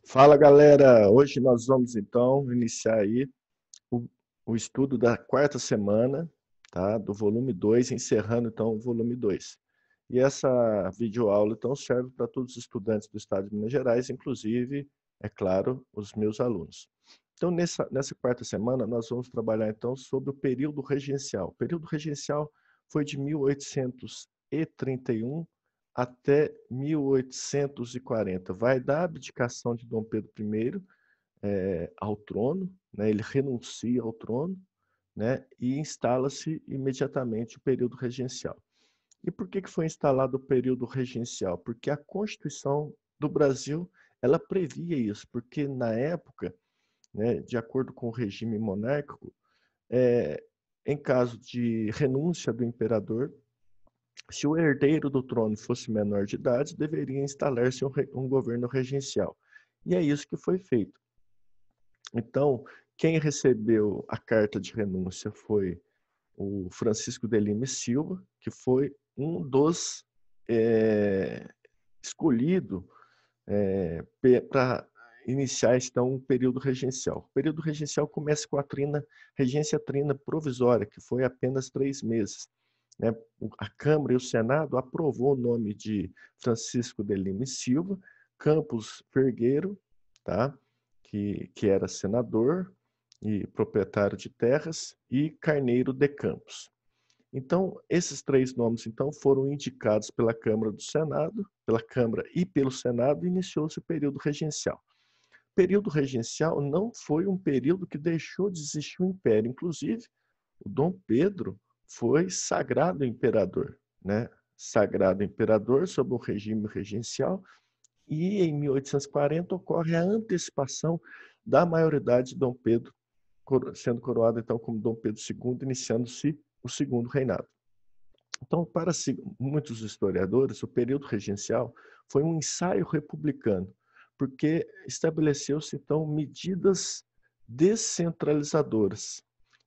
Fala galera, hoje nós vamos então iniciar aí o, o estudo da quarta semana, tá? Do volume 2, encerrando então o volume 2. E essa videoaula então serve para todos os estudantes do estado de Minas Gerais, inclusive, é claro, os meus alunos. Então nessa quarta semana nós vamos trabalhar então sobre o período regencial. O período regencial foi de 1831 até 1840. Vai da abdicação de Dom Pedro I ao trono, né? Ele renuncia ao trono, né? E instala-se imediatamente o período regencial. E por que foi instalado o período regencial? Porque a Constituição do Brasil ela previa isso, porque na época, né, de acordo com o regime monárquico, é, em caso de renúncia do imperador, se o herdeiro do trono fosse menor de idade, deveria instalar-se um governo regencial. E é isso que foi feito. Então, quem recebeu a carta de renúncia foi o Francisco de Lima e Silva, que foi um dos escolhido para iniciar então o período regencial. O período regencial começa com a regência trina provisória, que foi apenas 3 meses. Né? A Câmara e o Senado aprovou o nome de Francisco de Lima e Silva, Campos Vergueiro, tá? que era senador e proprietário de terras, e Carneiro de Campos. Então, esses 3 nomes então foram indicados pela Câmara do Senado, pela Câmara e pelo Senado, e iniciou-se o período regencial. O período regencial não foi um período que deixou de existir o Império. Inclusive, o Dom Pedro foi sagrado imperador, né? Sagrado imperador sob o regime regencial, e em 1840 ocorre a antecipação da maioridade de Dom Pedro, sendo coroado então como Dom Pedro II, iniciando-se o segundo reinado. Então, para muitos historiadores, o período regencial foi um ensaio republicano, porque estabeleceu-se então medidas descentralizadoras.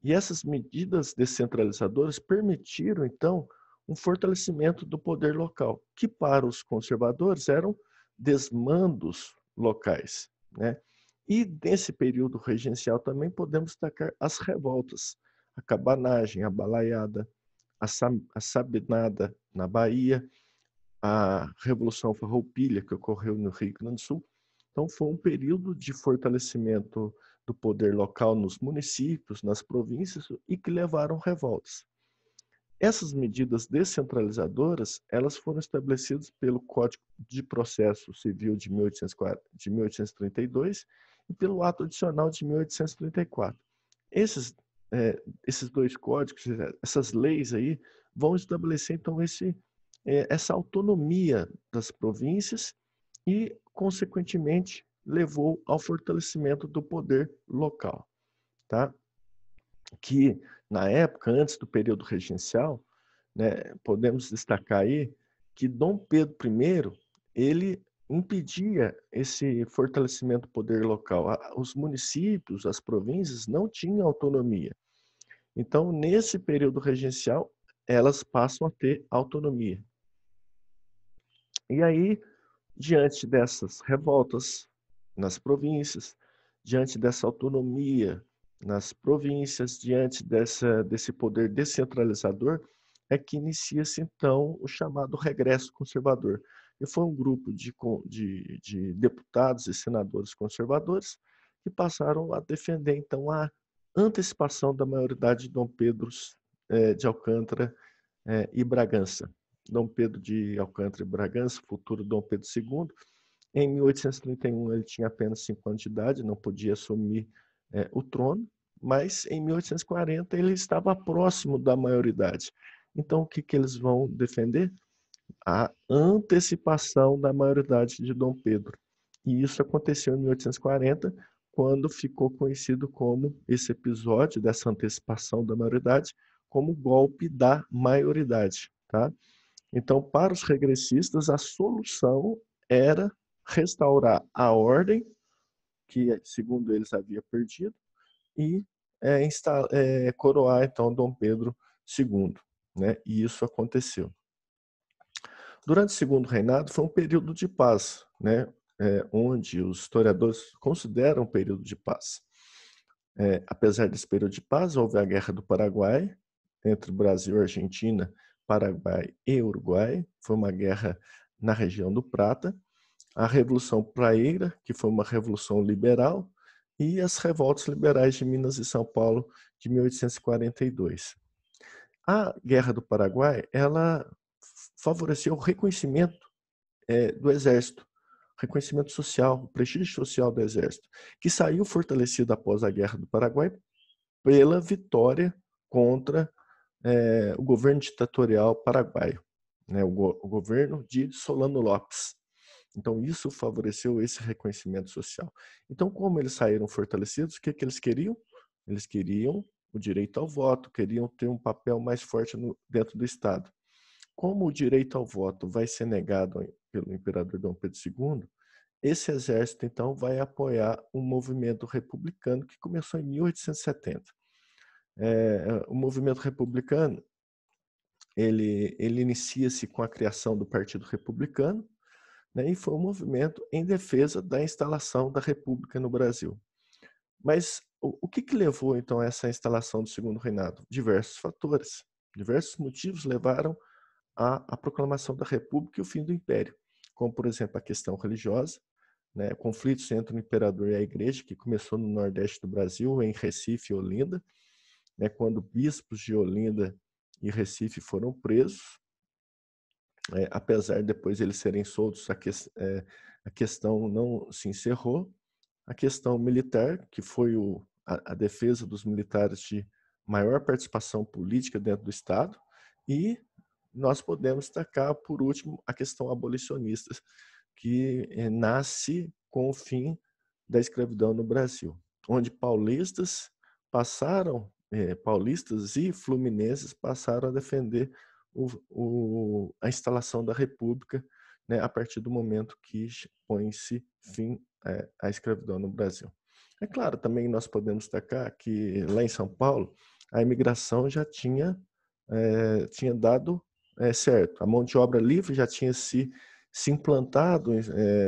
E essas medidas descentralizadoras permitiram então um fortalecimento do poder local, que para os conservadores eram desmandos locais, né? E nesse período regencial também podemos destacar as revoltas, a cabanagem, a balaiada, a Sabinada na Bahia, a Revolução Farroupilha, que ocorreu no Rio Grande do Sul. Então, foi um período de fortalecimento do poder local nos municípios, nas províncias, e que levaram revoltas. Essas medidas descentralizadoras, elas foram estabelecidas pelo Código de Processo Civil de 1832 e pelo Ato Adicional de 1834. Esses, esses dois códigos, essas leis aí, vão estabelecer então essa autonomia das províncias e, consequentemente, levou ao fortalecimento do poder local, tá? Que na época, antes do período regencial, né, podemos destacar aí que Dom Pedro I, ele impedia esse fortalecimento do poder local. Os municípios, as províncias não tinham autonomia. Então, nesse período regencial, elas passam a ter autonomia. E aí, diante dessas revoltas nas províncias, diante dessa autonomia nas províncias, diante desse poder descentralizador, é que inicia-se então o chamado regresso conservador. E foi um grupo de deputados e senadores conservadores que passaram a defender então a antecipação da maioridade de Dom Pedro de Alcântara e Bragança. Dom Pedro de Alcântara e Bragança, futuro Dom Pedro II. Em 1831 ele tinha apenas 5 anos de idade, não podia assumir o trono, mas em 1840 ele estava próximo da maioridade. Então o que eles vão defender? A antecipação da maioridade de Dom Pedro. E isso aconteceu em 1840, quando ficou conhecido como esse episódio dessa antecipação da maioridade, como golpe da maioridade, tá? Então, para os regressistas, a solução era restaurar a ordem, que, segundo eles, havia perdido, e coroar, então, Dom Pedro II. Né? E isso aconteceu. Durante o segundo reinado, foi um período de paz. Né? onde os historiadores consideram um período de paz. Apesar desse período de paz, houve a Guerra do Paraguai, entre Brasil, Argentina, Paraguai e Uruguai. Foi uma guerra na região do Prata. A Revolução Praeira, que foi uma revolução liberal, e as revoltas liberais de Minas e São Paulo de 1842. A Guerra do Paraguai, ela favoreceu o reconhecimento do Exército, reconhecimento social, o prestígio social do Exército, que saiu fortalecido após a Guerra do Paraguai pela vitória contra o governo ditatorial paraguaio, né, o governo de Solano Lopes. Então, isso favoreceu esse reconhecimento social. Então, como eles saíram fortalecidos, o que eles queriam? Eles queriam o direito ao voto, queriam ter um papel mais forte dentro do Estado. Como o direito ao voto vai ser negado pelo imperador Dom Pedro II, esse exército, então, vai apoiar um movimento republicano que começou em 1870. O movimento republicano, ele inicia-se com a criação do Partido Republicano, né, e foi um movimento em defesa da instalação da República no Brasil. Mas o que levou, então, a essa instalação do Segundo Reinado? Diversos fatores. Diversos motivos levaram à proclamação da República e o fim do Império, como, por exemplo, a questão religiosa, né, conflitos entre o imperador e a igreja, que começou no Nordeste do Brasil, em Recife e Olinda, né, quando bispos de Olinda e Recife foram presos. Apesar de depois eles serem soltos, a questão não se encerrou. A questão militar, que foi a defesa dos militares de maior participação política dentro do Estado, e nós podemos destacar, por último, a questão abolicionista, que nasce com o fim da escravidão no Brasil, onde paulistas e fluminenses passaram a defender a instalação da República, né, a partir do momento que põe-se fim à escravidão no Brasil. É claro, também nós podemos destacar que lá em São Paulo a imigração já tinha dado certo. A mão de obra livre já tinha se implantado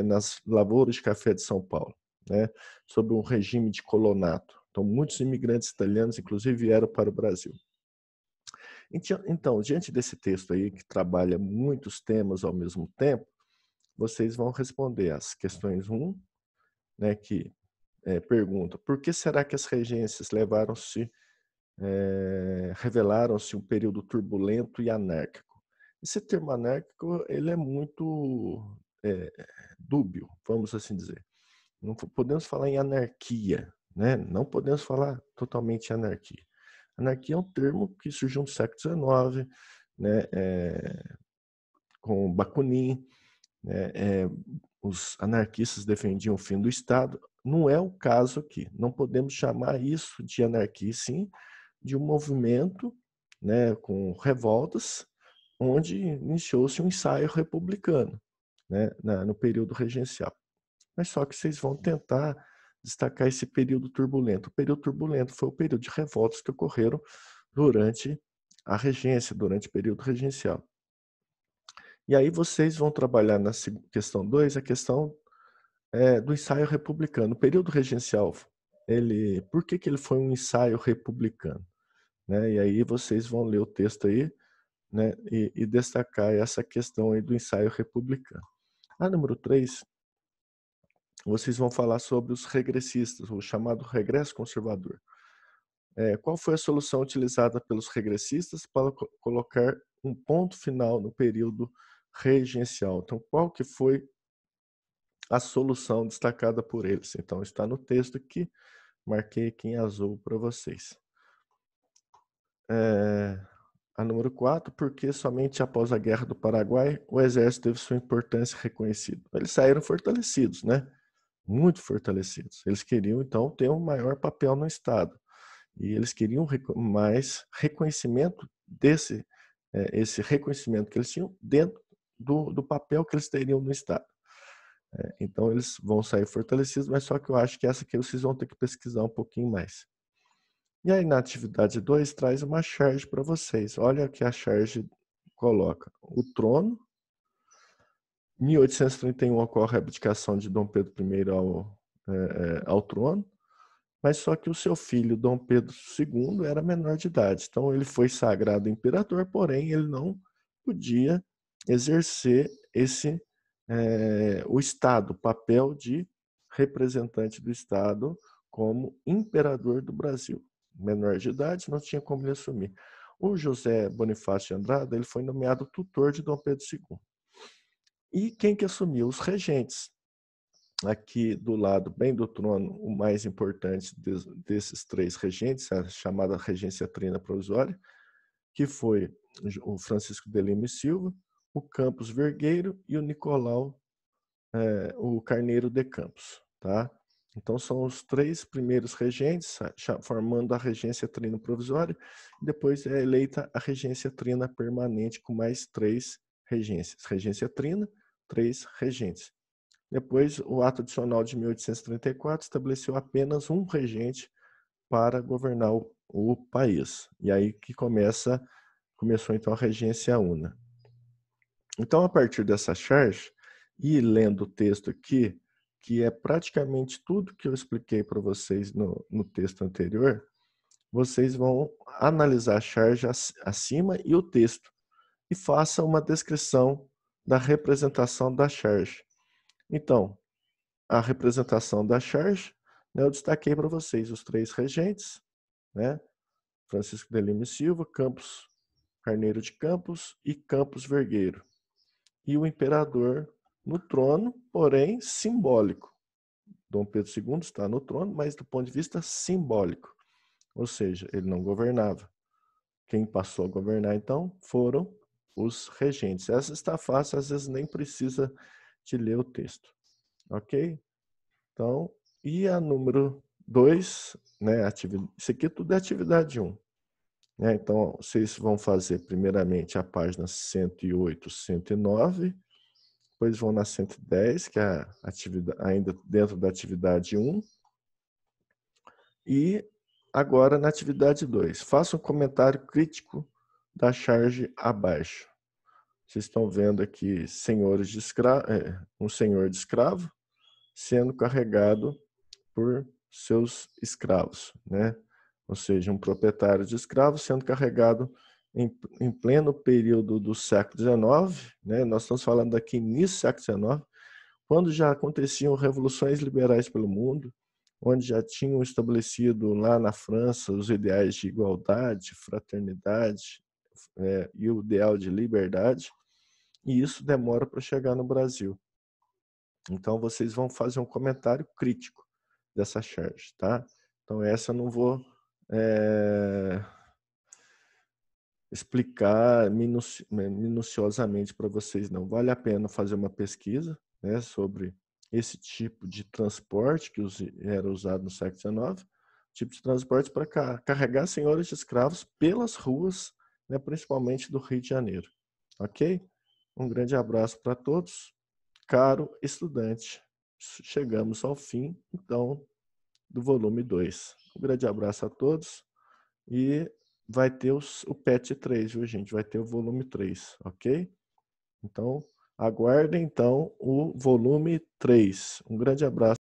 nas lavouras de café de São Paulo, né, sob um regime de colonato. Então, muitos imigrantes italianos, inclusive, vieram para o Brasil. Então, diante desse texto aí, que trabalha muitos temas ao mesmo tempo, vocês vão responder as questões 1, né, que pergunta: por que será que as regências revelaram-se um período turbulento e anárquico? Esse termo anárquico, ele é muito dúbio, vamos assim dizer. Não podemos falar em anarquia, né? Não podemos falar totalmente em anarquia. Anarquia é um termo que surgiu no século XIX, né, com Bakunin, né, os anarquistas defendiam o fim do Estado. Não é o caso aqui. Não podemos chamar isso de anarquia, sim, de um movimento, né, com revoltas, onde iniciou-se um ensaio republicano, né, no período regencial. Mas só que vocês vão tentar destacar esse período turbulento. O período turbulento foi o período de revoltas que ocorreram durante a regência, durante o período regencial. E aí vocês vão trabalhar na questão 2, a questão do ensaio republicano. O período regencial, por que ele foi um ensaio republicano? Né? E aí vocês vão ler o texto aí, né, e destacar essa questão aí do ensaio republicano. A número 3, vocês vão falar sobre os regressistas, o chamado regresso conservador. Qual foi a solução utilizada pelos regressistas para colocar um ponto final no período regencial? Então, qual que foi a solução destacada por eles? Então, está no texto aqui, marquei aqui em azul para vocês. A número 4, porque somente após a Guerra do Paraguai o exército teve sua importância reconhecida. Eles saíram fortalecidos, né? Muito fortalecidos. Eles queriam, então, ter um maior papel no Estado. E eles queriam mais reconhecimento esse reconhecimento que eles tinham dentro do papel que eles teriam no Estado. Então, eles vão sair fortalecidos, mas só que eu acho que essa aqui vocês vão ter que pesquisar um pouquinho mais. E aí, na atividade 2, traz uma charge para vocês. Olha o que a charge coloca. O trono, 1831 ocorre a abdicação de Dom Pedro I ao trono, mas só que o seu filho, Dom Pedro II, era menor de idade. Então ele foi sagrado imperador, porém ele não podia exercer o Estado, o papel de representante do Estado como imperador do Brasil. Menor de idade, não tinha como ele assumir. O José Bonifácio de Andrada, ele foi nomeado tutor de Dom Pedro II. E quem que assumiu? Os regentes. Aqui do lado, bem do trono, o mais importante desses três regentes, a chamada regência trina provisória, que foi o Francisco de Lima e Silva, o Campos Vergueiro e o Nicolau, o Carneiro de Campos. Tá? Então, são os três primeiros regentes, formando a regência trina provisória, e depois é eleita a regência trina permanente, com mais três regências. Regência trina, três regentes. Depois, o ato adicional de 1834 estabeleceu apenas um regente para governar o país. E aí que começou então a regência una. Então, a partir dessa charge, e lendo o texto aqui, que é praticamente tudo que eu expliquei para vocês no texto anterior, vocês vão analisar a charge acima e o texto, e façam uma descrição da representação da charge. Então, a representação da charge, né, eu destaquei para vocês os três regentes, né, Francisco de Lima e Silva, Campos Carneiro de Campos e Campos Vergueiro. E o imperador no trono, porém simbólico. Dom Pedro II está no trono, mas do ponto de vista simbólico. Ou seja, ele não governava. Quem passou a governar, então, foram os regentes. Essa está fácil, às vezes nem precisa de ler o texto. Ok? Então, e a número 2, né, isso aqui tudo é atividade 1. Né? Então, vocês vão fazer primeiramente a página 108, 109, depois vão na 110, que é ainda dentro da atividade 1, e agora na atividade 2. Faça um comentário crítico da charge abaixo. Vocês estão vendo aqui um senhor de escravo sendo carregado por seus escravos, né? Ou seja, um proprietário de escravos sendo carregado em pleno período do século XIX, né? Nós estamos falando aqui início do século XIX, quando já aconteciam revoluções liberais pelo mundo, onde já tinham estabelecido lá na França os ideais de igualdade, fraternidade, e o ideal de liberdade, e isso demora para chegar no Brasil. Então, vocês vão fazer um comentário crítico dessa charge, tá? Então, essa eu não vou explicar minuciosamente para vocês, não. Vale a pena fazer uma pesquisa, né, sobre esse tipo de transporte que era usado no século XIX, tipo de transporte para carregar senhores de escravos pelas ruas, né, principalmente do Rio de Janeiro. Ok? Um grande abraço para todos. Caro estudante, chegamos ao fim, então, do volume 2. Um grande abraço a todos e vai ter o PET 3, viu, gente? Vai ter o volume 3, ok? Então, aguardem, então, o volume 3. Um grande abraço.